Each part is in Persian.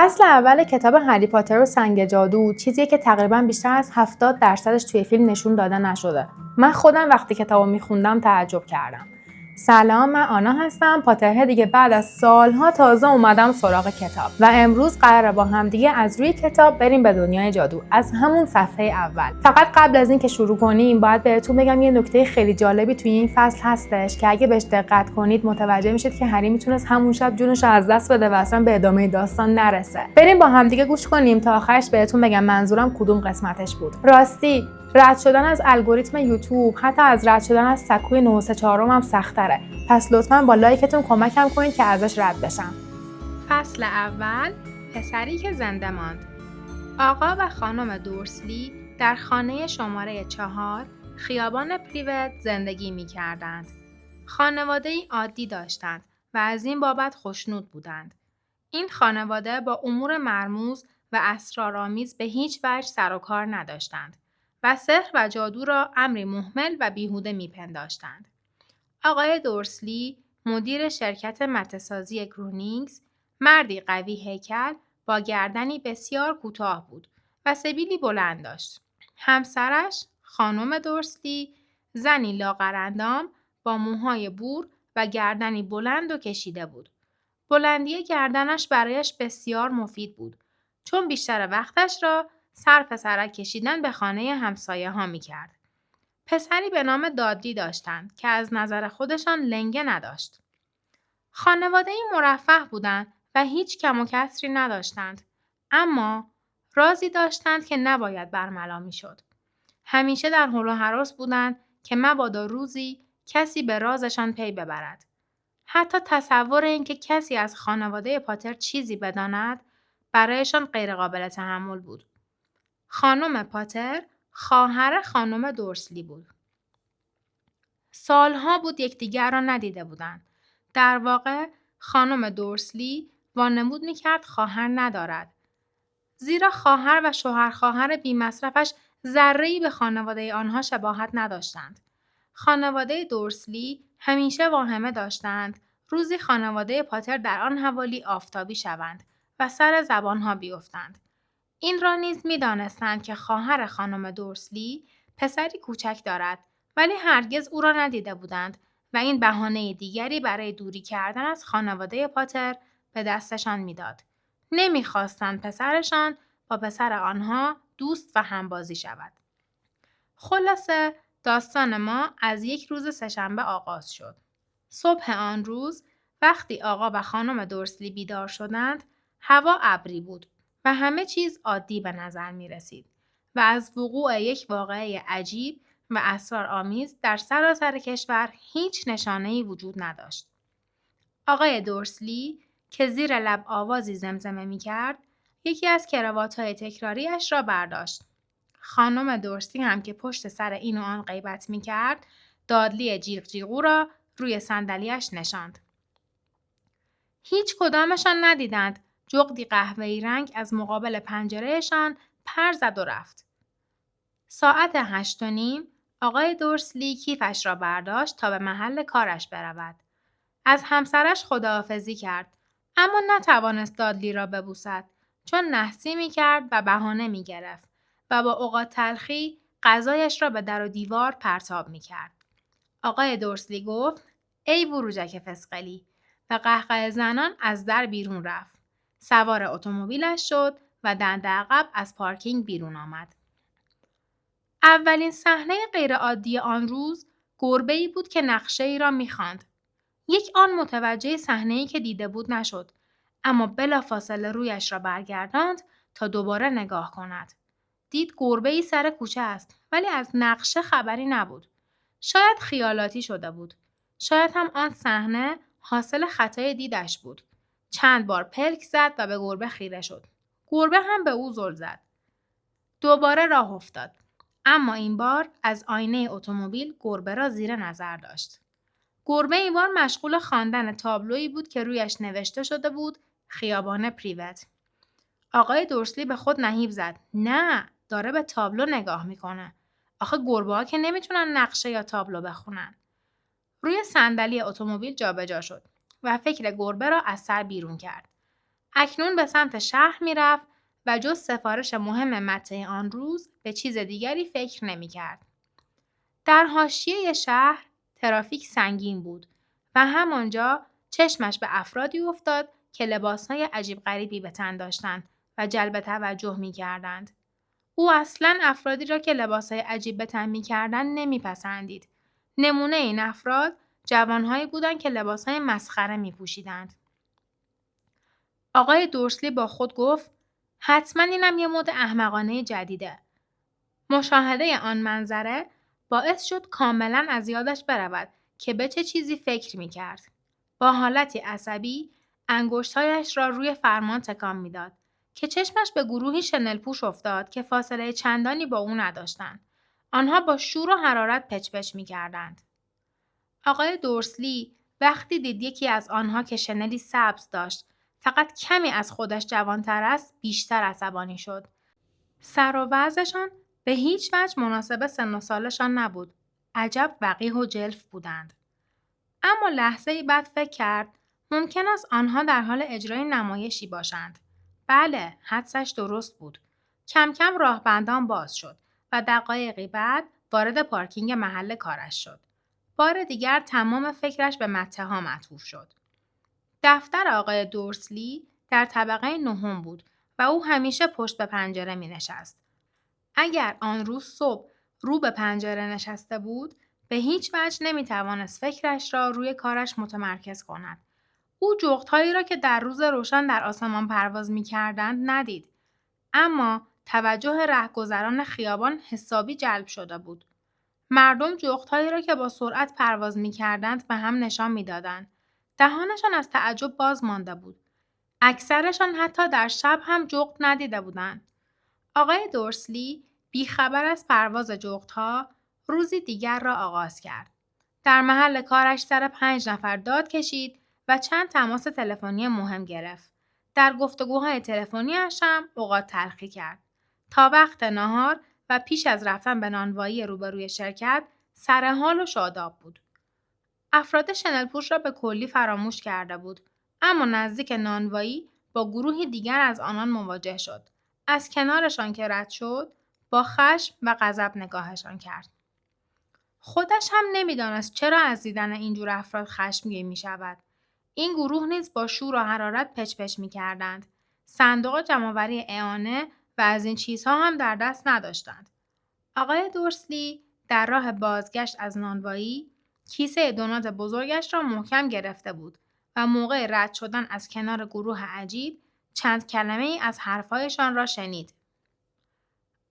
فصل اول کتاب هری پاتر و سنگ جادو چیزیه که تقریبا بیشتر از 70% توی فیلم نشون داده نشده. من خودم وقتی کتابو میخوندم تعجب کردم. سلام، من آنا هستم، پاترهد دیگه بعد از سالها تازه اومدم سراغ کتاب و امروز قراره با هم دیگه از روی کتاب بریم به دنیای جادو از همون صفحه اول. فقط قبل از این که شروع کنیم باید بهتون بگم یه نکته خیلی جالبی توی این فصل هستش که اگه بهش دقت کنید متوجه میشید که هری میتونست همون شب جونش رو از دست بده و اصلا به ادامه داستان نرسه. بریم با هم دیگه گوش کنیم تا آخرش بهتون بگم منظورم کدوم قسمتش بود. راستی رد شدن از الگوریتم یوتیوب حتی از رد شدن از سکوی 934 هم سخت‌تره. پس لطفاً با لایکتون کمکم کنید که ازش رد بشم. فصل اول، پسری که زنده ماند. آقا و خانم دورسلی در خانه شماره 4 خیابان پریوت زندگی می کردند. خانواده ای عادی داشتند و از این بابت خوشنود بودند. این خانواده با امور مرموز و اسرارآمیز به هیچ وجه سر و کار نداشتند و سحر و جادو را امری مهمل و بیهوده می‌پنداشتند. آقای دورسلی، مدیر شرکت مته‌سازی گرونینگز، مردی قوی هیکل با گردنی بسیار کوتاه بود و سبیلی بلند داشت. همسرش، خانم دورسلی، زنی لاغرندام با موهای بور و گردنی بلند و کشیده بود. بلندی گردنش برایش بسیار مفید بود چون بیشتر وقتش را صرف سرک کشیدن به خانه همسایه ها می کرد. پسری به نام دادلی داشتند که از نظر خودشان لنگه نداشت. خانواده مرفه بودند و هیچ کم و کسری نداشتند. اما رازی داشتند که نباید برملا می شد. همیشه در حول و هراس بودند که مبادا روزی کسی به رازشان پی ببرد. حتی تصور این که کسی از خانواده پاتر چیزی بداند برایشان غیرقابل تحمل بود. خانم پاتر خواهر خانم دورسلی بود. سالها بود یکدیگر را ندیده بودند. در واقع خانم دورسلی وانمود می‌کرد خواهر ندارد. زیرا خواهر و شوهر خواهر بی‌مصرفش ذره‌ای به خانواده آنها شباهت نداشتند. خانواده دورسلی همیشه واهمه داشتند روزی خانواده پاتر در آن حوالی آفتابی شوند و سر زبانها بیفتند. این را نیز می‌دانستند که خواهر خانم دورسلی پسری کوچک دارد ولی هرگز او را ندیده بودند و این بهانه دیگری برای دوری کردن از خانواده پاتر به دستشان میداد. نمی‌خواستند پسرشان با پسر آنها دوست و همبازی شود. خلاصه داستان ما از یک روز سه‌شنبه آغاز شد. صبح آن روز وقتی آقا و خانم دورسلی بیدار شدند، هوا ابری بود و همه چیز عادی به نظر می رسید و از وقوع یک واقعه عجیب و اسرارآمیز در سراسر کشور هیچ نشانه‌ای وجود نداشت. آقای دورسلی که زیر لب آوازی زمزمه می کرد، یکی از کراوات‌های تکراریش را برداشت. خانم دورسلی هم که پشت سر این و آن غیبت می کرد، دادلی جیغ جیغو را روی صندلیاش نشاند. هیچ کدامشان ندیدند جغدی قهوه‌ای رنگ از مقابل پنجرهشان پر زد و رفت. ساعت 8:30 آقای دورسلی کیفش را برداشت تا به محل کارش برود. از همسرش خداحافظی کرد اما نتوانست دادلی را ببوسد چون نحسی می کرد و بهانه می گرفت و با اوقات تلخی غذایش را به در و دیوار پرتاب می کرد. آقای دورسلی گفت ای وروجک فسقلی و قهقه زنان از در بیرون رفت. سوار اتومبیلش شد و دنده عقب از پارکینگ بیرون آمد. اولین صحنه غیرعادی آن روز گربه‌ای بود که نقشه‌ای را می‌خواند. یک آن متوجه صحنه‌ای که دیده بود نشد، اما بلافاصله رویش را برگرداند تا دوباره نگاه کند. دید گربه‌ای سر کوچه است ولی از نقشه خبری نبود. شاید خیالاتی شده بود. شاید هم آن صحنه حاصل خطای دیدش بود. چند بار پلک زد و به گربه خیره شد. گربه هم به او زل زد. دوباره راه افتاد. اما این بار از آینه اتومبیل گربه را زیر نظر داشت. گربه این بار مشغول خواندن تابلویی بود که رویش نوشته شده بود خیابان پریوت. آقای دورسلی به خود نهیب زد. نه، داره به تابلو نگاه میکنه. آخه گربه‌ها که نمیتونن نقشه یا تابلو بخونن. روی صندلی اتومبیل جابجا شد و فکر گربه را از سر بیرون کرد. اکنون به سمت شهر میرفت و جز سفارش مهم مته آن روز به چیز دیگری فکر نمی‌کرد. در حاشیه شهر ترافیک سنگین بود و همانجا چشمش به افرادی افتاد که لباسهای عجیب غریبی به تن داشتند و جلب توجه می‌کردند. او اصلاً افرادی را که لباسهای عجیب به تن می‌کردند نمی‌پسندید. نمونه این افراد جوانهایی بودند که لباسهای مسخره می‌پوشیدند. آقای دورسلی با خود گفت حتما اینم یه مد احمقانه جدیده. مشاهده آن منظره باعث شد کاملا از یادش برود که به چه چیزی فکر می کرد. با حالتی عصبی انگشتهایش را روی فرمان تکان میداد که چشمش به گروهی شنل پوش افتاد که فاصله چندانی با او نداشتند. آنها با شور و حرارت پچ می کردند. آقای دورسلی وقتی دید یکی از آنها که شنلی سبز داشت فقط کمی از خودش جوانتر است بیشتر عصبانی شد. سر و وضعشان به هیچ وجه مناسب سن و سالشان نبود. عجب وقیح و جلف بودند. اما لحظه‌ای بعد فکر کرد ممکن است آنها در حال اجرای نمایشی باشند. بله، حدسش درست بود. کم کم راهبندان باز شد و دقایقی بعد وارد پارکینگ محل کارش شد. بار دیگر تمام فکرش به مته ها معطوف شد. دفتر آقای دورسلی در طبقه نهم بود و او همیشه پشت به پنجره می نشست. اگر آن روز صبح رو به پنجره نشسته بود، به هیچ وجه نمی توانست فکرش را روی کارش متمرکز کند. او جغدهایی را که در روز روشن در آسمان پرواز می کردند ندید. اما توجه رهگذران خیابان حسابی جلب شده بود. مردم جغدهایی را که با سرعت پرواز می کردند به هم نشان می دادند. دهانشان از تعجب باز مانده بود. اکثرشان حتی در شب هم جغد ندیده بودند. آقای دورسلی بیخبر از پرواز جغدها روزی دیگر را آغاز کرد. در محل کارش سر 5 نفر داد کشید و چند تماس تلفنی مهم گرفت. در گفتگوهای تلفنی‌اش هم اوقات تلخی کرد. تا وقت ناهار و پیش از رفتن به نانوایی روبروی شرکت سر حال و شاداب بود. افراد شنل‌پوش را به کلی فراموش کرده بود. اما نزدیک نانوایی با گروهی دیگر از آنان مواجه شد. از کنارشان که رد شد، با خشم و غضب نگاهشان کرد. خودش هم نمیدانست چرا از دیدن اینجور افراد خشمگین می شود. این گروه نیز با شور و حرارت پچ می کردند. صندوق جمع‌آوری اعانه و از این چیزها هم در دست نداشتند. آقای دورسلی در راه بازگشت از نانوایی کیسه دونات بزرگش را محکم گرفته بود و موقع رد شدن از کنار گروه عجیب چند کلمه ای از حرفایشان را شنید.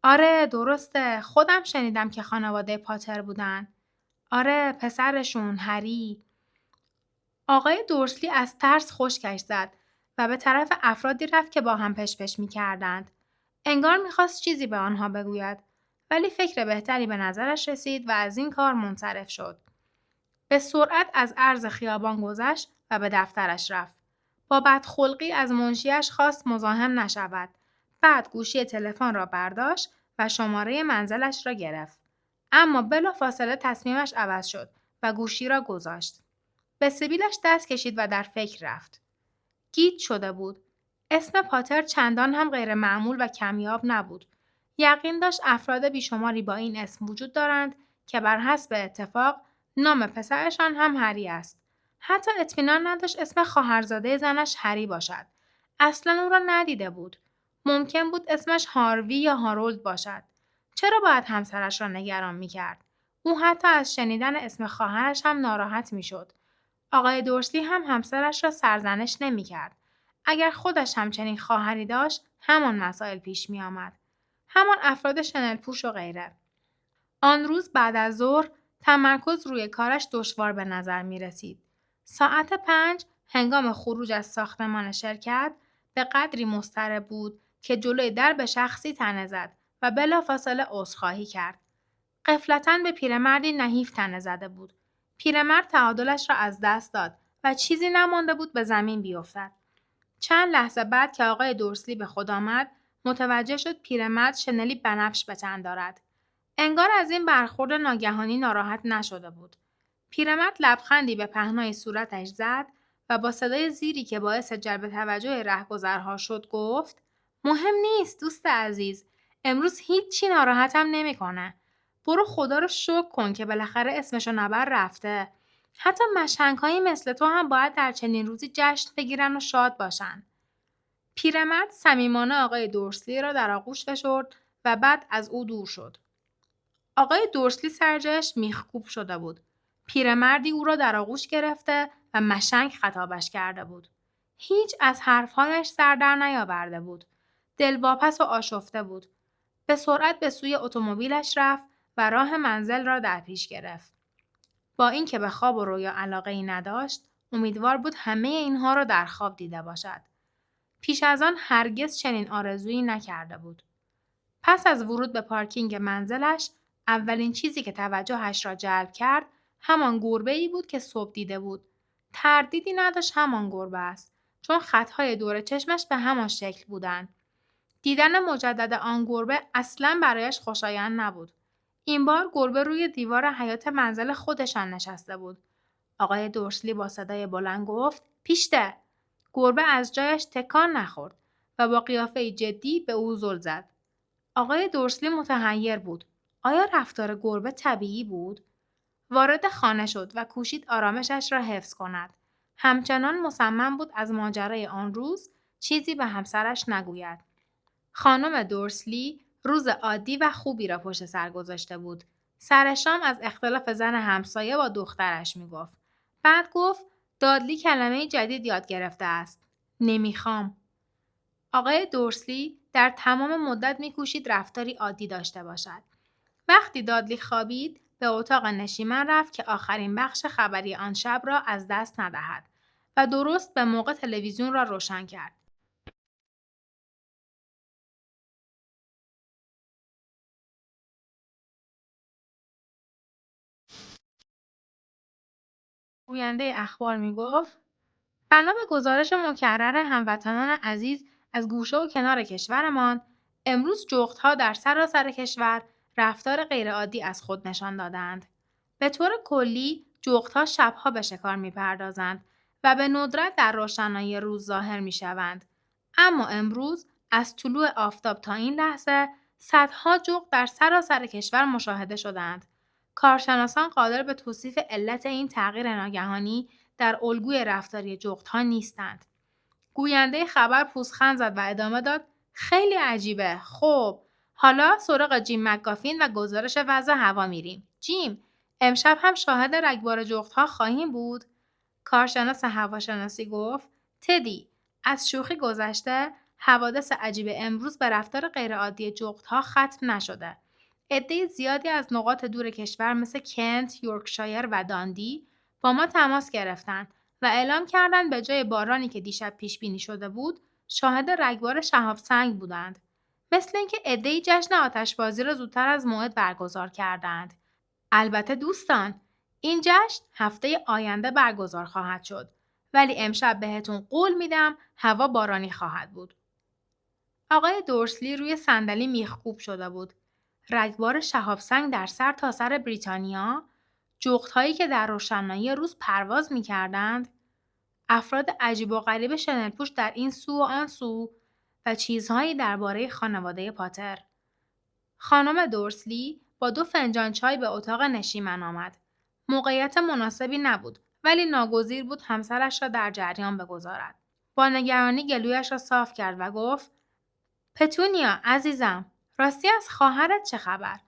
آره درسته، خودم شنیدم که خانواده پاتر بودن. آره پسرشون هری. آقای دورسلی از ترس خشکش زد و به طرف افرادی رفت که با هم پش می کردند. انگار میخواست چیزی به آنها بگوید ولی فکر بهتری به نظرش رسید و از این کار منصرف شد. به سرعت از عرض خیابان گذشت و به دفترش رفت. با بدخلقی از منشیش خواست مزاحم نشود. بعد گوشی تلفن را برداشت و شماره منزلش را گرفت. اما بلافاصله تصمیمش عوض شد و گوشی را گذاشت. به سبیلش دست کشید و در فکر رفت. گیج شده بود. اسم پاتر چندان هم غیر معمول و کمیاب نبود. یقین داشت افراد بیشماری با این اسم وجود دارند که بر حسب اتفاق نام پسرشان هم هری است. حتی اطمینان نداشت اسم خواهرزاده زنش هری باشد. اصلا او را ندیده بود. ممکن بود اسمش هاروی یا هارولد باشد. چرا باید همسرش را نگران می‌کرد؟ او حتی از شنیدن اسم خواهرش هم ناراحت می‌شد. آقای دورسلی هم همسرش را سرزنش نمی‌کرد. اگر خودش همچنین خواهری داشت، همان مسائل پیش می‌آمد. همان افراد شنل‌پوش و غیره. آن روز بعد از ظهر تمرکز روی کارش دشوار به نظر می رسید. ساعت 5 هنگام خروج از ساختمان شرکت به قدری مضطرب بود که جلوی در به شخصی تنه زد و بلافاصله عذرخواهی کرد. غفلتاً به پیرمردی نحیف تنه زده بود. پیرمرد تعادلش را از دست داد و چیزی نمانده بود به زمین بیفتد. چند لحظه بعد که آقای دورسلی به خود آمد، متوجه شد پیرمرد شنلی بنفش به تن دارد. انگار از این برخورد ناگهانی ناراحت نشده بود. پیرمرد لبخندی به پهنای صورتش زد و با صدای زیری که باعث جلب توجه رهگذرها شد گفت: مهم نیست دوست عزیز. امروز هیچی ناراحتم نمیکنه. برو خدا رو شکر کن که بالاخره اسمشو نبر رفته. حتی مشنگ‌هایی مثل تو هم باید در چنین روزی جشن بگیرن و شاد باشن. پیرمرد صمیمانه آقای دورسلی را در آغوش فشرد و بعد از او دور شد. آقای دورسلی سرجاش میخکوب شده بود. پیرمردی او را در آغوش گرفته و مشنگ خطابش کرده بود. هیچ از حرفهایش سر در نیاورده بود. دلواپس و آشفته بود. به سرعت به سوی اتومبیلش رفت و راه منزل را در پیش گرفت. با اینکه به خواب و رویا علاقه‌ای نداشت، امیدوار بود همه اینها را در خواب دیده باشد. پیش از آن هرگز چنین آرزویی نکرده بود. پس از ورود به پارکینگ منزلش، اولین چیزی که توجهش را جلب کرد، همان گربه‌ای بود که صبح دیده بود. تردیدی نداشت همان گربه است، چون خطهای دور چشمش به همان شکل بودند. دیدن مجدد آن گربه اصلاً برایش خوشایند نبود. این بار گربه روی دیوار حیاط منزل خودشان نشسته بود. آقای دورسلی با صدای بلند گفت: پیشته! گربه از جایش تکان نخورد و با قیافه جدی به او زل زد. آقای دورسلی متحیر بود. آیا رفتار گربه طبیعی بود؟ وارد خانه شد و کوشید آرامشش را حفظ کند. همچنان مصمم بود از ماجرای آن روز چیزی به همسرش نگوید. خانم دورسلی روز عادی و خوبی را پشت سر گذاشته بود. سر شام از اختلاف زن همسایه با دخترش میگفت. بعد گفت دادلی کلمه جدید یاد گرفته است. نمیخوام. آقای دورسلی در تمام مدت میکوشید رفتاری عادی داشته باشد. وقتی دادلی خوابید، به اتاق نشیمن رفت که آخرین بخش خبری آن شب را از دست ندهد و درست به موقع تلویزیون را روشن کرد. گوینده اخبار میگفت: بنا به گزارش مکرر هموطنان عزیز از گوشه و کنار کشورمان، امروز جغدها در سراسر کشور رفتار غیرعادی از خود نشان دادند. به طور کلی جغدها شبها به شکار می‌پردازند و به ندرت در روشنایی روز ظاهر می‌شوند. اما امروز از طلوع آفتاب تا این لحظه صدها جغد در سراسر کشور مشاهده شدند. کارشناسان قادر به توصیف علت این تغییر ناگهانی در الگوی رفتاری جغدها نیستند. گوینده خبر پوزخند زد و ادامه داد: خیلی عجیبه. خب، حالا سراغ جیم مکگافین و گزارش وضع هوا میریم. جیم، امشب هم شاهد رگبار جغدها خواهیم بود؟ کارشناس هواشناسی گفت: تدی، از شوخی گذشته، حوادث عجیب امروز به رفتار غیرعادی جغدها ختم نشده. عده زیادی از نقاط دور کشور مثل کنت، یورکشایر و داندی با ما تماس گرفتند و اعلام کردند به جای بارانی که دیشب پیش بینی شده بود، شاهد رگبار شهاب سنگ بودند. مثل اینکه عده‌ای جشن آتشبازی را زودتر از موعد برگزار کردند. البته دوستان، این جشن هفته آینده برگزار خواهد شد، ولی امشب بهتون قول میدم هوا بارانی خواهد بود. آقای دورسلی روی صندلی میخکوب شده بود. رگبار شهاب سنگ در سر تا سر بریتانیا، جغدهایی که در روشنایی روز پرواز می‌کردند، افراد عجیب و غریب شنل‌پوش در این سو و آن سو و چیزهایی درباره خانواده پاتر. خانم دورسلی با 2 فنجان چای به اتاق نشیمن آمد. موقعیت مناسبی نبود، ولی ناگزیر بود همسرش را در جریان بگذارد. با نگرانی گلویش را صاف کرد و گفت: پتونیا عزیزم، راستی از خواهرت چه خبر؟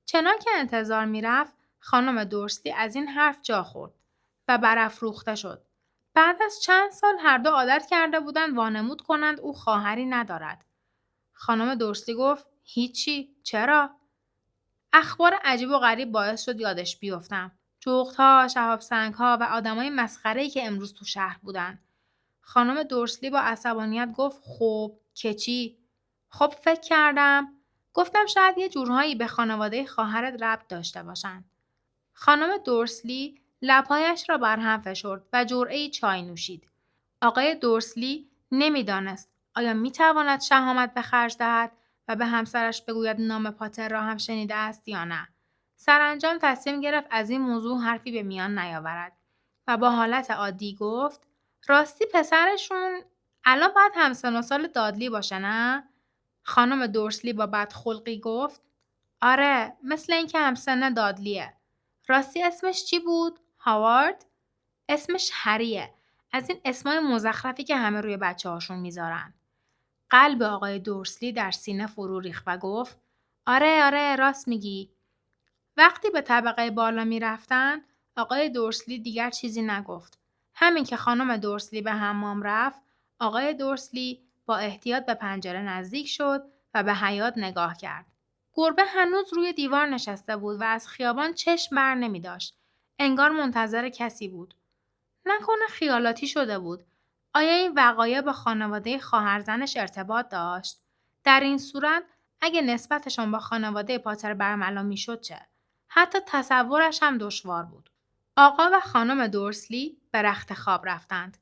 چنان که انتظار میرفت، خانم دورسلی از این حرف جا خورد و برافروخته شد. بعد از چند سال هر دو عادت کرده بودند وانمود کنند او خواهری ندارد. خانم دورسلی گفت: هیچی، چرا؟ اخبار عجیب و غریب باعث شد یادش بیفتم. جغدها، شهاب سنگ‌ها و آدمای مسخره‌ای که امروز تو شهر بودن. خانم دورسلی با عصبانیت گفت: خب، که چی؟ خب فکر کردم. گفتم شاید یه جورهایی به خانواده خواهرت ربط داشته باشن. خانم دورسلی لبهایش را بر هم فشرد و جرعه‌ای چای نوشید. آقای دورسلی نمیدانست آیا میتواند شهامت به خرج دهد و به همسرش بگوید نام پاتر را هم شنیده است یا نه. سرانجام تصمیم گرفت از این موضوع حرفی به میان نیاورد و با حالت عادی گفت: راستی پسرشون الان باید همسن و سال دادلی باشه نه؟ خانم دورسلی با بدخلقی گفت. آره، مثل اینکه همسن دادلیه. راستی اسمش چی بود؟ هاوارد؟ اسمش هریه. از این اسمای مزخرفی که همه روی بچه هاشون میذارن. قلب آقای دورسلی در سینه فرو ریخت و گفت آره راست میگی. وقتی به طبقه بالا میرفتن آقای دورسلی دیگر چیزی نگفت. همین که خانم دورسلی به حمام رفت آقای دورسلی با احتیاط به پنجره نزدیک شد و به حیاط نگاه کرد. گربه هنوز روی دیوار نشسته بود و از خیابان چشم بر نمی داشت. انگار منتظر کسی بود. نکنه خیالاتی شده بود. آیا این وقایع با خانواده خواهرزنش ارتباط داشت؟ در این صورت اگه نسبتشان با خانواده پاتر برملا میشد چه؟ حتی تصورش هم دشوار بود. آقا و خانم دورسلی به رخت خواب رفتند.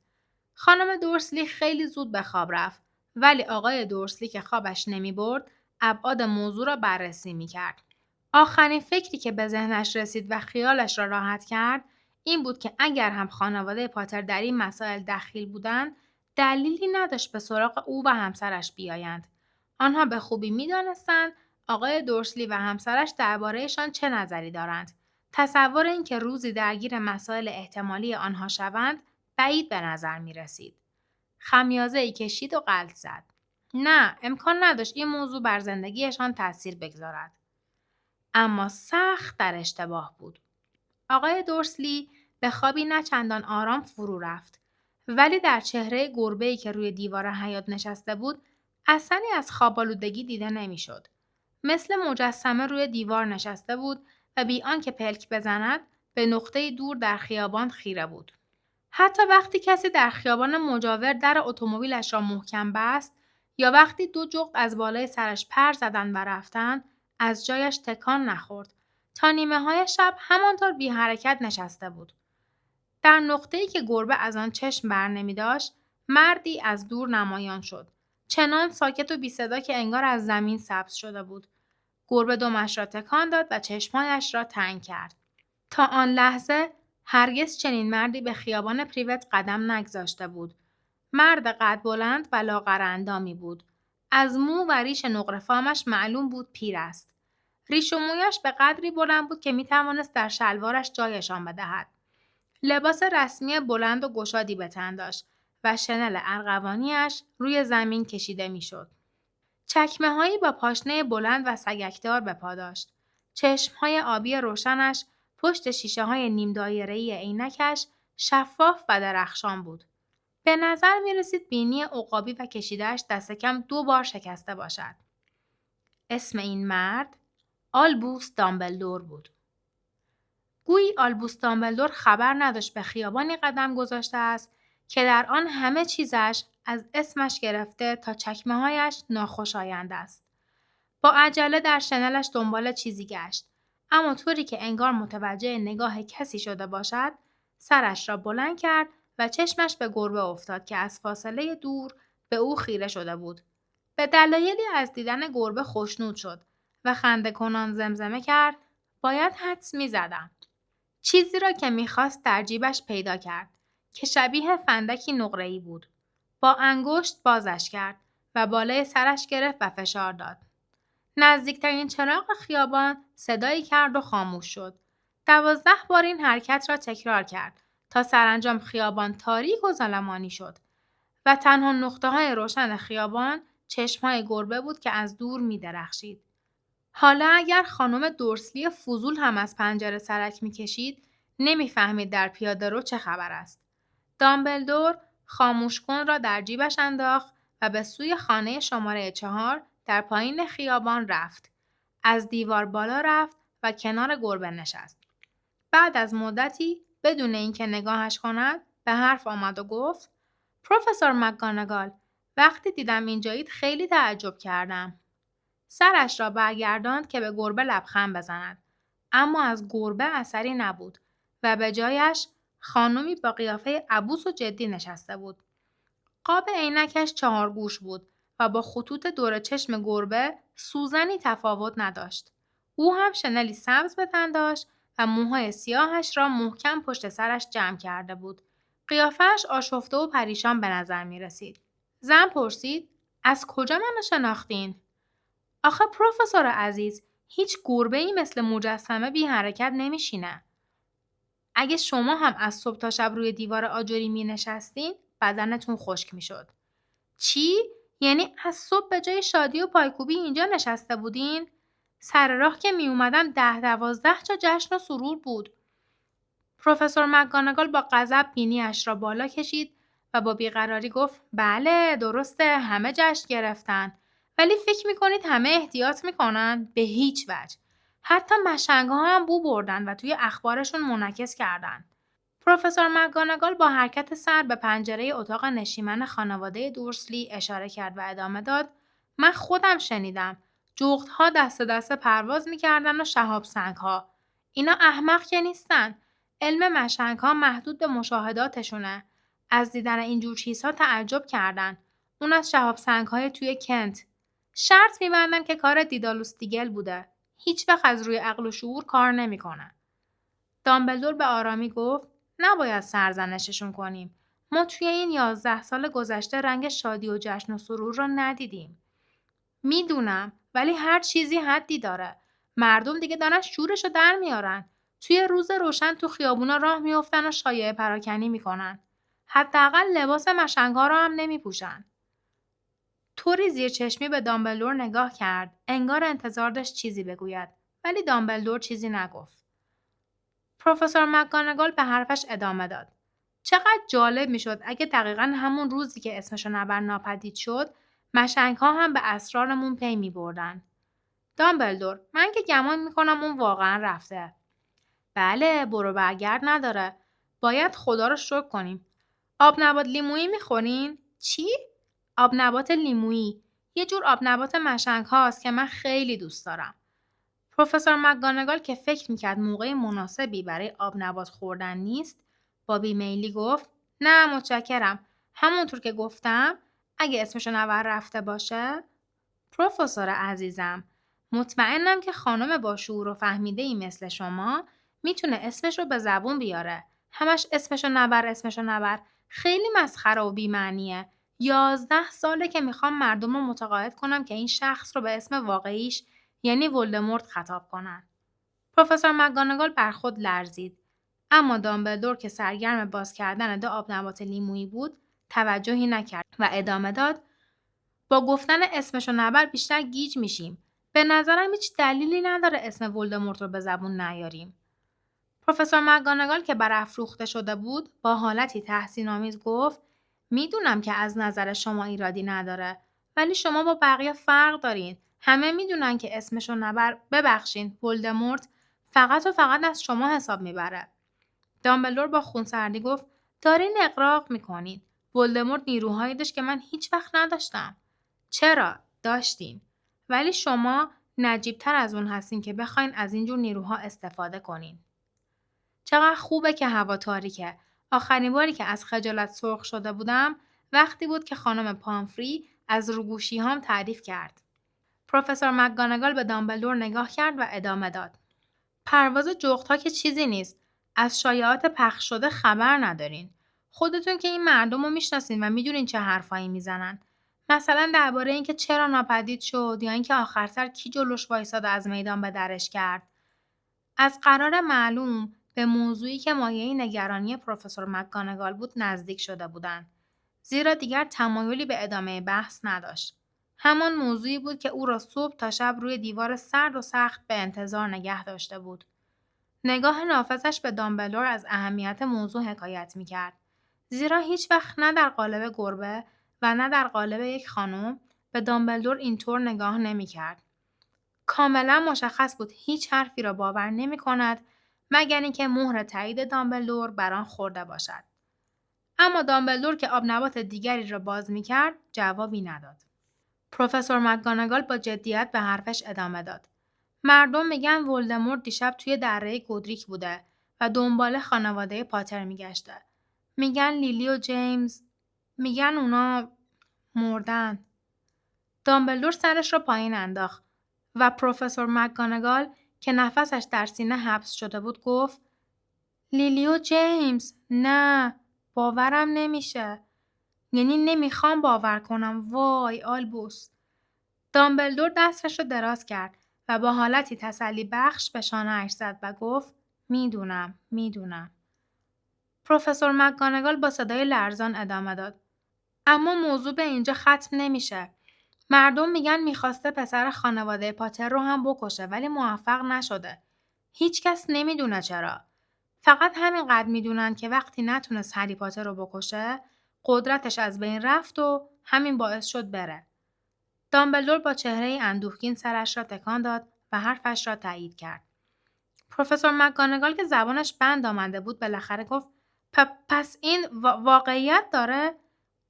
خانم دورسلی خیلی زود به خواب رفت ولی آقای دورسلی که خوابش نمی برد ابعاد موضوع را بررسی می کرد. آخرین فکری که به ذهنش رسید و خیالش را راحت کرد این بود که اگر هم خانواده پاتر در این مسائل دخیل بودند دلیلی نداشت به سراغ او و همسرش بیایند. آنها به خوبی می دانستند آقای دورسلی و همسرش دربارهشان چه نظری دارند. تصور این که روزی درگیر مسائل احتمالی آنها شوند بعید به نظر می رسید. خمیازه‌ای کشید و غلط زد. نه، امکان نداشت این موضوع بر زندگیشان تأثیر بگذارد. اما سخت در اشتباه بود. آقای دورسلی به خوابی نه چندان آرام فرو رفت. ولی در چهره گربه‌ای که روی دیوار حیاط نشسته بود اثری از خواب‌آلودگی دیده نمی‌شد. مثل مجسمه روی دیوار نشسته بود و بی آنکه پلک بزند به نقطه دور در خیابان خیره بود. حتی وقتی کسی در خیابان مجاور در اتومبیلش را محکم بست یا وقتی دو جغد از بالای سرش پر زدند و رفتند از جایش تکان نخورد تا نیمه های شب همانطور بی حرکت نشسته بود. در نقطه‌ای که گربه از آن چشم بر نمی داشت مردی از دور نمایان شد. چنان ساکت و بی صدا که انگار از زمین سبز شده بود. گربه دمش را تکان داد و چشمانش را تنگ کرد. تا آن لحظه هرگز چنین مردی به خیابان پریوت قدم نگذاشته بود. مرد قد بلند و لاغر اندامی بود. از مو و ریش نقره‌فامش معلوم بود پیر است. ریش و مویش به قدری بلند بود که می توانست در شلوارش جایشان بدهد. لباس رسمی بلند و گشادی به تن داشت و شنل ارغوانیش روی زمین کشیده می شد. چکمه هایی با پاشنه بلند و سگکدار به پا داشت. چشم های آبی روشنش پشت شیشه های نیم دایره‌ای عینکش شفاف و درخشان بود. به نظر می رسید بینی عقابی و کشیده‌اش دست کم 2 بار شکسته باشد. اسم این مرد آلبوس دامبلدور بود. گویی آلبوس دامبلدور خبر نداشت به خیابانی قدم گذاشته است که در آن همه چیزش از اسمش گرفته تا چکمه‌هایش ناخوشایند است. با عجله در شنلش دنبال چیزی گشت، اما طوری که انگار متوجه نگاه کسی شده باشد، سرش را بلند کرد و چشمش به گربه افتاد که از فاصله دور به او خیره شده بود. به دلایلی از دیدن گربه خوشنود شد و خنده کنان زمزمه کرد باید حدس می‌زدم. چیزی را که می‌خواست در جیبش پیدا کرد که شبیه فندکی نقره‌ای بود. با انگشت بازش کرد و بالای سرش گرفت و فشار داد. نزدیکترین چراغ خیابان صدایی کرد و خاموش شد. 12 بار این حرکت را تکرار کرد تا سرانجام خیابان تاریک و ظلمانی شد و تنها نقطه‌های روشن خیابان چشم‌های گربه بود که از دور می‌درخشید. حالا اگر خانم دورسلی فضول هم از پنجره سرک می‌کشید، نمی‌فهمید در پیاده‌رو چه خبر است. دامبلدور خاموش کن را در جیبش انداخت و به سوی خانه شماره 4 در پایین خیابان رفت. از دیوار بالا رفت و کنار گربه نشست. بعد از مدتی بدون اینکه نگاهش کند به حرف آمد و گفت پروفسور مکگانگال، وقتی دیدم اینجایید خیلی تعجب کردم. سرش را برگرداند که به گربه لبخند بزند، اما از گربه اثری نبود و به جایش خانمی با قیافه عبوس و جدی نشسته بود. قاب عینکش 4 گوش بود و با خطوط دور چشم گربه سوزنی تفاوت نداشت. او هم شنلی سبز به تن داشت و موهای سیاهش را محکم پشت سرش جمع کرده بود. قیافه‌اش آشفته و پریشان به نظر می رسید. زن پرسید: از کجا منو شناختین؟ آخه پروفسور عزیز، هیچ گربه‌ای مثل مجسمه بی حرکت نمیشینه. اگه شما هم از صبح تا شب روی دیوار آجری می نشستین، بدنتون خشک می شد. چی؟ یعنی از صبح به جای شادی و پایکوبی اینجا نشسته بودین؟ سر راه که می اومدم 10-12 تا جشن و سرور بود. پروفسور مکگاناگال با غضب بینی‌اش را بالا کشید و با بیقراری گفت: بله درسته، همه جشن گرفتن. ولی فکر میکنید همه احتیاط میکنن؟ به هیچ وجه. حتی مشنگ‌ها هم بو بردن و توی اخبارشون منعکس کردن. پروفسور مکگاناگال با حرکت سر به پنجره اتاق نشیمن خانواده دورسلی اشاره کرد و ادامه داد: من خودم شنیدم. جغدها دست دست پرواز میکردن و شهاب سنگ‌ها. اینا احمق که نیستن. علم مشنگ‌ها محدود به مشاهداتشونه. از دیدن اینجور چیزها تعجب کردن. اون از شهاب سنگ‌های توی کنت. شرط می‌بندم که کار دیدالوس دیگل بوده. هیچ وقت از روی عقل و شعور کار نمی‌کنه. دامبلدور به آرامی گفت: نباید سرزنششون کنیم. ما توی این 11 سال گذشته رنگ شادی و جشن و سرور را ندیدیم. میدونم، ولی هر چیزی حدی داره. مردم دیگه دارن شورشو در میارن. توی روز روشن تو خیابونا راه میافتن و شایعه پراکنی میکنن. حداقل لباس مشنگا رو هم نمیپوشن. طوری زیر چشمی به دامبلدور نگاه کرد، انگار انتظار داشت چیزی بگوید، ولی دامبلدور چیزی نگفت. پروفسور مکگاناگال به حرفش ادامه داد: چقدر جالب میشد اگه دقیقاً همون روزی که اسمشو نبر ناپدید شد، مشنگ‌ها هم به اسرارمون پی می‌بردن. دامبلدور، من که گمان میکنم اون واقعاً رفته. بله، برو برگرد نداره. باید خدا رو شکر کنیم. آب نبات لیمویی میخورین؟ چی؟ آب نبات لیمویی. یه جور آب نبات مشنگ هاست که من خیلی دوست دارم. پروفسور مکگاناگال که فکر میکرد موقع مناسبی برای آب نبات خوردن نیست، با بیمیلی گفت: نه متشکرم. همونطور که گفتم، اگه اسمشو نبر رفته باشه. پروفسور عزیزم، مطمئنم که خانم با شعور و فهمیده‌ای مثل شما میتونه اسمش رو به زبون بیاره. همش اسمشو نبر. خیلی مسخره و بی‌معنیه. 11 ساله که میخوام مردم رو متقاعد کنم که این شخص رو به اسم واقعیش یعنی ولدمورت خطاب کنن. پروفسور مکگاناگال بر خود لرزید. اما دامبلدور که سرگرم باز کردن 2 آب نبات لیمویی بود، توجهی نکرد و ادامه داد: با گفتن اسمشو نبر بیشتر گیج میشیم. به نظرم هیچ دلیلی نداره اسم ولدمورت رو به زبون نیاریم. پروفسور مکگاناگال که برافروخته شده بود، با حالتی تحسین‌آمیز گفت: میدونم که از نظر شما ایرادی نداره، ولی شما با بقیه فرق دارین. همه میدونن که اسمشو نبر، ببخشین، ولدمورت فقط و فقط از شما حساب میبره. دامبلدور با خونسردی گفت: دارین اغراق میکنین. ولدمورت نیروهایی داشت که من هیچ وقت نداشتم. چرا؟ داشتین. ولی شما نجیب‌تر از اون هستین که بخواین از اینجور نیروها استفاده کنین. چقدر خوبه که هوا تاریکه. آخرین باری که از خجالت سرخ شده بودم وقتی بود که خانم پامفری از روگوشی‌هام تعریف کرد. پروفسور مکگاناگال به دامبلدور نگاه کرد و ادامه داد: پرواز جغدها که چیزی نیست. از شایعات پخش شده خبر ندارین. خودتون که این مردم رو میشناسین و میدونین چه حرفایی میزنن. مثلا درباره اینکه چرا ناپدید شد یا اینکه آخر سر کی جلوش وایساد و از میدان به درش کرد. از قرار معلوم به موضوعی که مایه نگرانی پروفسور مکگاناگال بود نزدیک شده بودند. زیرا دیگر تمایلی به ادامه بحث نداشت. همان موضوعی بود که او را صبح تا شب روی دیوار سرد و سخت به انتظار نگه داشته بود. نگاه نافذش به دامبلدور از اهمیت موضوع حکایت می‌کرد. زیرا هیچ وقت نه در قالب گربه و نه در قالب یک خانم به دامبلدور اینطور نگاه نمی‌کرد. کاملا مشخص بود هیچ حرفی را باور نمی‌کند مگر اینکه مهر تایید دامبلدور بر آن خورده باشد. اما دامبلدور که آب نبات دیگری را باز می‌کرد جوابی نداد. پروفسور مکگاناگال با جدیت به حرفش ادامه داد: مردم میگن ولدمورت دیشب توی دره گودریک بوده و دنبال خانواده پاتر میگشته. میگن لیلی و جیمز، میگن اونا مردن. دامبلدور سرش را پایین انداخت و پروفسور مکگاناگال که نفسش در سینه حبس شده بود گفت: لیلی و جیمز، نه، باورم نمیشه. یعنی نمیخوام باور کنم. وای آلبوس. دامبلدور دستش رو دراز کرد و با حالتی تسلی بخش به شانه‌اش زد و گفت میدونم. پروفسور مکگانگال با صدای لرزان ادامه داد. اما موضوع به اینجا ختم نمیشه. مردم میگن میخواسته پسر خانواده پاتر رو هم بکشه ولی موفق نشده. هیچ کس نمیدونه چرا. فقط همینقدر میدونن که وقتی نتونست هری پاتر رو بکشه، قدرتش از بین رفت و همین باعث شد بره. دامبلدور با چهره اندوهگین سرش را تکان داد و حرفش را تایید کرد. پروفسور مکگانگال که زبانش بند آمده بود بالاخره گفت پس این واقعیت داره؟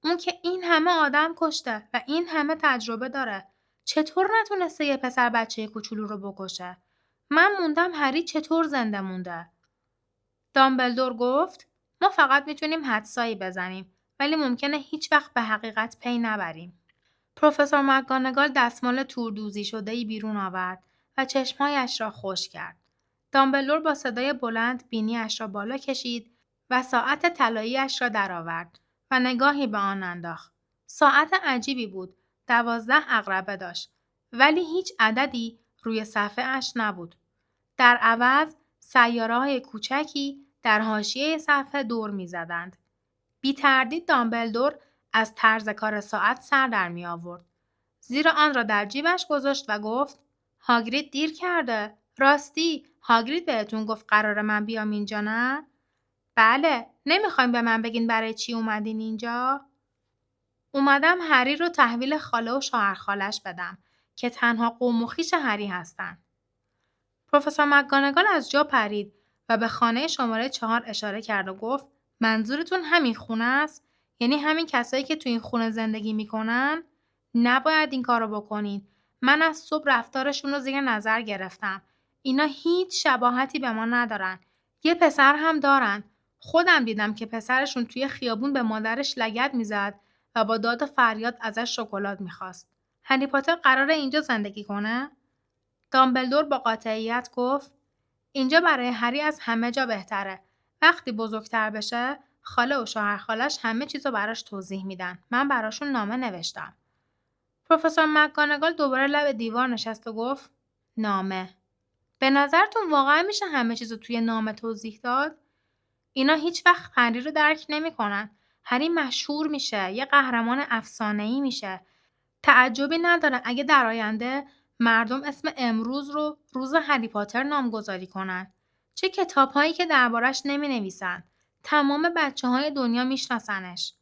اون که این همه آدم کشته و این همه تجربه داره. چطور نتونسته یه پسر بچه کوچولو رو بکشه؟ من موندم هری چطور زنده مونده؟ دامبلدور گفت ما فقط میتونیم حدسایی بزنیم ولی ممکنه هیچ وقت به حقیقت پی نبریم. پروفسور مکگانگال دستمال توردوزی شده‌ای بیرون آورد و چشمهایش را خشک کرد. دامبلدور با صدای بلند بینی‌اش را بالا کشید و ساعت طلایی‌اش را درآورد و نگاهی به آن انداخت. ساعت عجیبی بود. 12 عقربه داشت. ولی هیچ عددی روی صفحه‌اش نبود. در عوض سیاره‌های کوچکی در حاشیه صفحه دور می‌زدند. بی تردید دامبلدور از طرز کار ساعت سر در می آورد. زیرا آن را در جیبش گذاشت و گفت هاگرید دیر کرده. راستی هاگرید بهتون گفت قراره من بیام اینجا نه؟ بله. نمیخوایم به من بگین برای چی اومدین اینجا؟ اومدم هری رو تحویل خاله و شوهر خالش بدم که تنها قوم و خویش هری هستن. پروفسور مکگانگال از جا پرید و به خانه شماره 4 اشاره کرد و گفت منظورتون همین خونه است؟ یعنی همین کسایی که تو این خونه زندگی میکنن؟ نباید این کارو بکنین. من از صبح رفتارشون رو زیر نظر گرفتم. اینا هیچ شباهتی به ما ندارن. یه پسر هم دارن. خودم دیدم که پسرشون توی خیابون به مادرش لگد میزد و با داد و فریاد ازش شکلات میخواست. هری پاتر قراره اینجا زندگی کنه؟ دامبلدور با قاطعیت گفت اینجا برای هری از همه جا بهتره. وقتی بزرگتر بشه خاله و شوهر خالش همه چیزو براش توضیح میدن. من براشون نامه نوشتم. پروفسور مکگانگال دوباره لب دیوار نشست و گفت نامه. به نظرتون واقعا میشه همه چیزو توی نامه توضیح داد؟ اینا هیچ وقت هری رو درک نمیکنن. هری مشهور میشه، یه قهرمان افسانه‌ای میشه. تعجبی نداره اگه در آینده مردم اسم امروز رو روز هری پاتر نامگذاری کنن. چه کتاب‌هایی که دربارش نمی‌نویسن. تمام بچه‌های دنیا میشناسنش.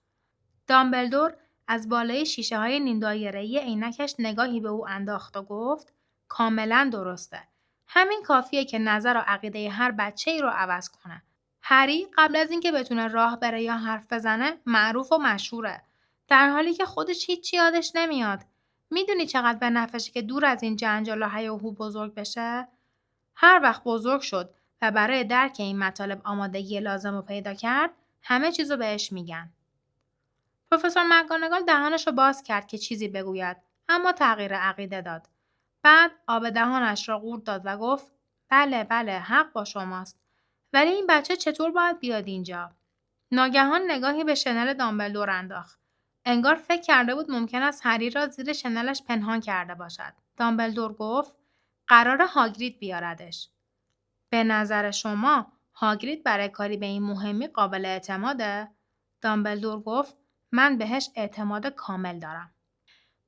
دامبلدور از بالای شیشه‌های نیم دایره‌ای عینکش نگاهی به او انداخت و گفت کاملاً درسته. همین کافیه که نظر و عقیده هر بچه‌ای رو عوض کنه. هری قبل از اینکه بتونه راه بره یا حرف بزنه معروف و مشهوره. در حالی که خودش هیچی یادش نمیاد. میدونی چقدر به نفعشه که دور از این جنجال و هیاهو بزرگ بشه؟ هر وقت بزرگ شد و برای درک این مطالب آمادگی لازم رو پیدا کرد، همه چیزو بهش میگن. پروفسور مکگانگال دهانش رو باز کرد که چیزی بگوید، اما تغییر عقیده داد. بعد آب دهانش را قورت داد و گفت بله حق با شماست. ولی این بچه چطور باید بیاد اینجا؟ ناگهان نگاهی به شنل دامبلدور انداخت. انگار فکر کرده بود ممکن است هری را زیر شنلش پنهان کرده باشد. دامبلدور گفت قرار هاگرید بیاردش. به نظر شما هاگرید برای کاری به این مهمی قابل اعتماده؟ دامبلدور گفت من بهش اعتماد کامل دارم.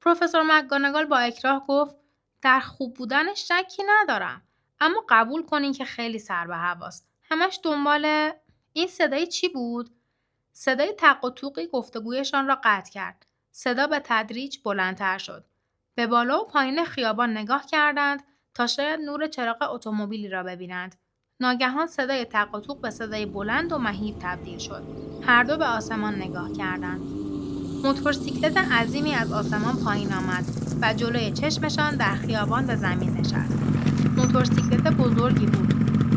پروفسور مکگانگال با اکراه گفت در خوب بودنش شکی ندارم. اما قبول کنین که خیلی سر به هواست. همش دنبال این صدای چی بود؟ صدای تق و توقی گفتگویشان را قطع کرد. صدا به تدریج بلندتر شد. به بالا و پایین خیابان نگاه کردند تا شاید نور چراغ اتومبیلی را ببینند. ناگهان صدای تق و توق به صدای بلند و مهیب تبدیل شد. هر دو به آسمان نگاه کردند. موتورسیکلت عظیمی از آسمان پایین آمد و جلوی چشمشان در خیابان به زمین نشست. موتورسیکلت بزرگی بود،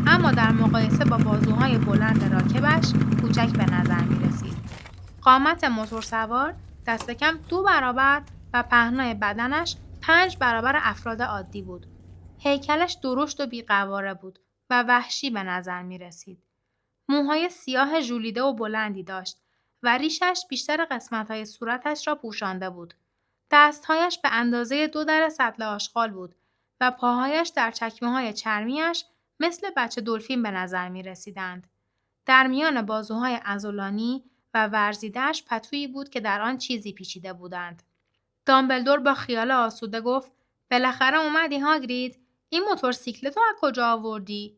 اما در مقایسه با بازوهای بلند راکبش کوچک به نظر می رسید. قامت موتورسوار دست کم 2 برابر و پهنای بدنش 5 برابر افراد عادی بود. هیکلش درشت و بیقواره بود و وحشی به نظر می رسید. موهای سیاه ژولیده و بلندی داشت و ریشش بیشتر قسمت‌های صورتش را پوشانده بود. دستهایش به اندازه 2 در سطل آشغال بود و پاهایش در چکمه‌های چرمیش مثل بچه دلفین به نظر می رسیدند. در میان بازوهای عضلانی و ورزیده‌اش پتویی بود که در آن چیزی پیچیده بودند. دامبلدور با خیال آسوده گفت: بالاخره اومدی هاگرید؟ این موتورسیکلت رو از کجا آوردی؟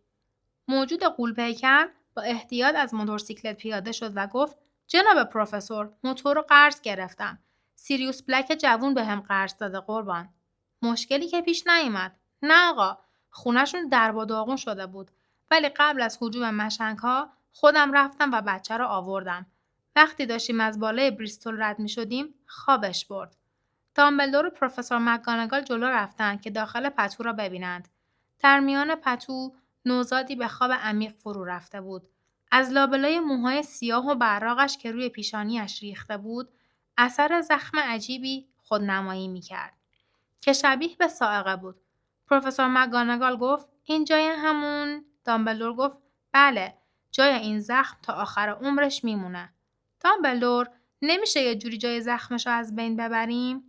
موجود غول‌پیکر با احتیاط از موتورسیکلت پیاده شد و گفت: جناب پروفسور، موتور رو قرض گرفتم. سیریوس بلک جوون بهم قرض داده قربان. مشکلی که پیش نیامد. نه آقا، خونه‌شون درب و داغون شده بود. ولی قبل از هجوم مشنگ‌ها خودم رفتم و بچه رو آوردم. وقتی داشتیم از بالای بریستول رد می‌شدیم، خوابش برد. دامبلدور و پروفسور مکگانگال جلو رفتند که داخل پتو را ببینند. در میان پتو نوزادی به خواب عمیق فرو رفته بود. از لابلای موهای سیاه و براقش که روی پیشانیش ریخته بود، اثر زخم عجیبی خودنمایی می‌کرد که شبیه به صاعقه بود. پروفسور مکگانگال گفت: این جای همون؟ دامبلدور گفت: بله، جای این زخم تا آخر عمرش میمونه. دامبلدور، نمیشه یه جوری جای زخمشو از بین ببریم؟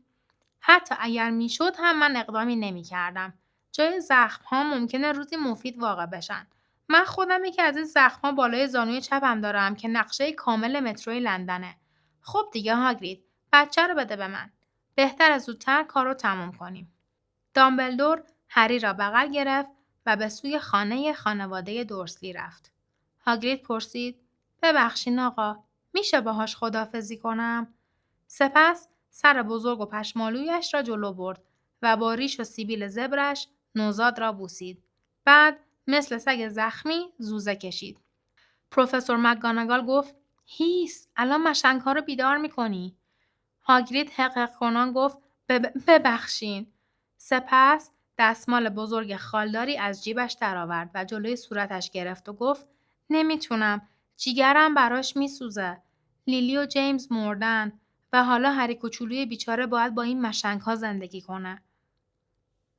حتی اگر میشد هم من اقدامی نمی کردم. جای زخم ها ممکنه روزی مفید واقع بشن. من خودم یکی از این زخم ها بالای زانوی چپم دارم که نقشه کامل متروی لندنه. خب دیگه هاگرید، بچه رو بده به من. بهتر زودتر کار رو تموم کنیم. دامبلدور هری را بغل گرفت و به سوی خانه خانواده دورسلی رفت. هاگرید پرسید: ببخشین آقا، میشه باهاش خداحافظی کنم؟ سپس سر بزرگ و پشمالویش را جلو برد و با ریش و سیبیل زبرش نوزاد را بوسید. بعد مثل سگ زخمی زوزه کشید. پروفسور مکگانگال گفت: هیس، الان مشنگ‌ها رو بیدار می‌کنی. هاگرید حق کنان گفت: ببخشین. سپس دستمال بزرگ خالداری از جیبش درآورد و جلوی صورتش گرفت و گفت: نمیتونم، جیگرم براش میسوزه. لیلی و جیمز مردن و حالا هری کوچولوی بیچاره باید با این مشنگ‌ها زندگی کنه.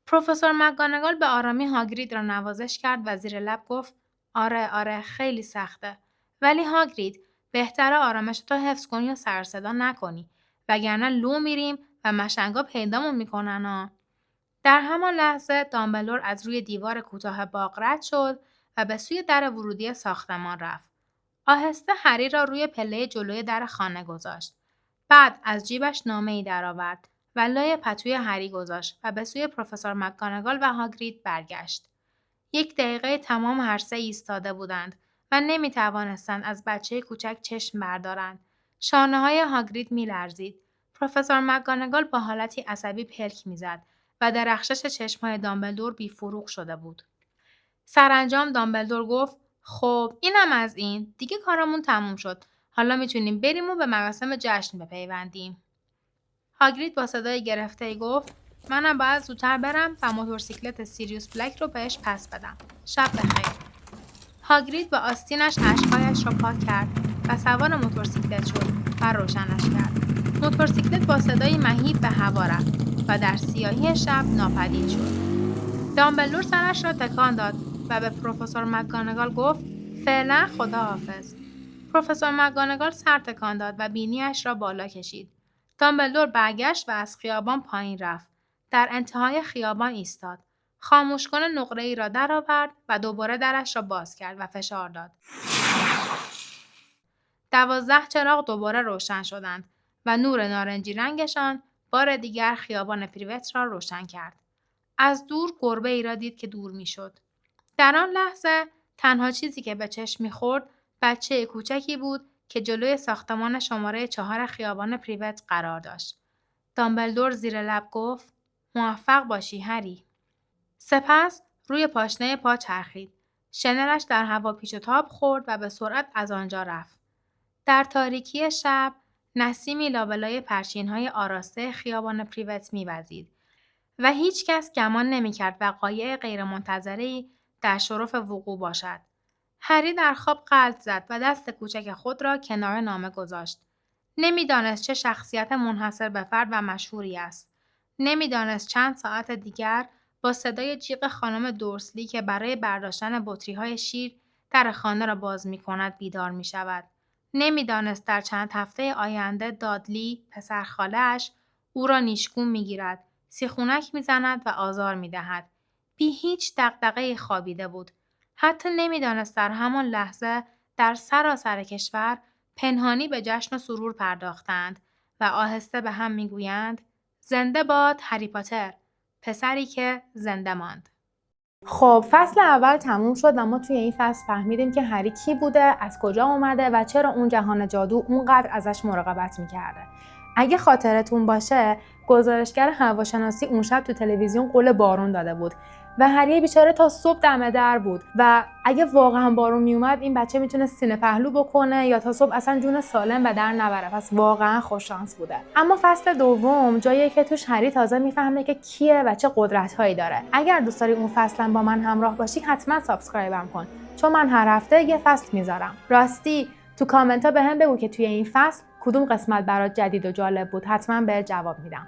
پروفسور مکگانگال به آرامی هاگرید را نوازش کرد و زیر لب گفت: آره خیلی سخته. ولی هاگرید، بهتره آرامشتو حفظ کنی و سر صدا نکنی، وگرنه لو میریم و مشنگا پیدامون میکنن ها. در همان لحظه دامبلدور از روی دیوار کوتاه باغ رد شد و به سوی در ورودی ساختمان رفت. آهسته هری را روی پله جلوی در خانه گذاشت. بعد از جیبش نامه‌ای درآورد و لای پتوی هری گذاشت و به سوی پروفسور مکگانگال و هاگرید برگشت. 1 دقیقه تمام هر سه ایستاده بودند و نمی‌توانستند از بچه کوچک چشم بردارند. شانه‌های هاگرید می‌لرزید. پروفسور مکگانگال با حالتی عصبی پلک می‌زد و درخشش چشم‌های دامبلدور بی‌فروغ شده بود. سرانجام دامبلدور گفت: خب اینم از این. دیگه کارمون تموم شد. حالا میتونیم بریم و به مراسم جشن بپیوندیم. هاگرید با صدای گرفته‌ای گفت: منم باید زودتر برم و موتورسیکلت سیریوس بلک رو بهش پس بدم. شب بخیر. هاگرید با آستینش اشک‌هایش را پاک کرد و سوار موتورسیکلت شد و روشنش کرد. موتورسیکلت با صدای مهیب به هوا رفت و در سیاهی شب ناپدید شد. دامبلدور سرش را تکان داد و به پروفسور مکگانگال گفت: فعلا خداحافظ. پروفسور مکگانگال سر تکان داد و بینیش را بالا کشید. دامبلدور برگشت و از خیابان پایین رفت. در انتهای خیابان ایستاد. خاموشکن نقره‌ای را درآورد و دوباره درش را باز کرد و فشار داد. 12 چراغ دوباره روشن شدند و نور نارنجی رنگشان بار دیگر خیابان پریوت را روشن کرد. از دور گربه‌ای را دید که دور می‌شد. در آن لحظه تنها چیزی که به چشم می‌خورد بچه کوچکی بود که جلوی ساختمان شماره 4 خیابان پریوت قرار داشت. دامبلدور زیر لب گفت: موفق باشی هری. سپس روی پاشنه پا چرخید. شنلش در هوا پیچ و تاب خورد و به سرعت از آنجا رفت. در تاریکی شب نسیمی لابلای پرچین‌های آراسته خیابان پریوت می‌وزید و هیچ کس گمان نمی‌کرد وقایع غیرمنتظره‌ای در شرف وقوع باشد. هری در خواب غلط زد و دست کوچک خود را کنار نامه گذاشت. نمی‌دانست چه شخصیت منحصر به فرد و مشهوری است. نمی‌دانست چند ساعت دیگر با صدای جیغ خانم دورسلی که برای برداشتن بطری‌های شیر در خانه را باز می‌کند بیدار می‌شود. نمیدانست در چند هفته آینده دادلی، پسر خاله‌اش، او را نیشگون میگیرد، سیخونک میزند و آزار میدهد. بی هیچ دغدغه‌ای خوابیده بود. حتی نمیدانست در همان لحظه در سراسر کشور پنهانی به جشن و سرور پرداختند و آهسته به هم میگویند زنده باد هری پاتر، پسری که زنده ماند. خب فصل اول تموم شد و ما توی این فصل فهمیدیم که هری کی بوده، از کجا اومده و چرا اون جهان جادو اونقدر ازش مراقبت میکرده. اگه خاطرتون باشه گزارشگر هواشناسی اون شب تو تلویزیون قول بارون داده بود و هری بیچاره تا صبح دم در بود و اگه واقعا بارون میومد این بچه میتونه سینه پهلو بکنه یا تا صبح اصلا جون سالم به در نبره. پس واقعا خوش شانس بوده. اما فصل دوم جاییه که توش هری تازه میفهمه که کیه و چه قدرت‌هایی داره. اگر دوست داری اون فصلا با من همراه باشی حتما سابسکرایبم کن چون من هر هفته یه فصل میذارم. راستی تو کامنت ها بهم بگو که توی این فصل کدوم قسمت برات جدید و جالب بود، حتما بهت جواب میدم.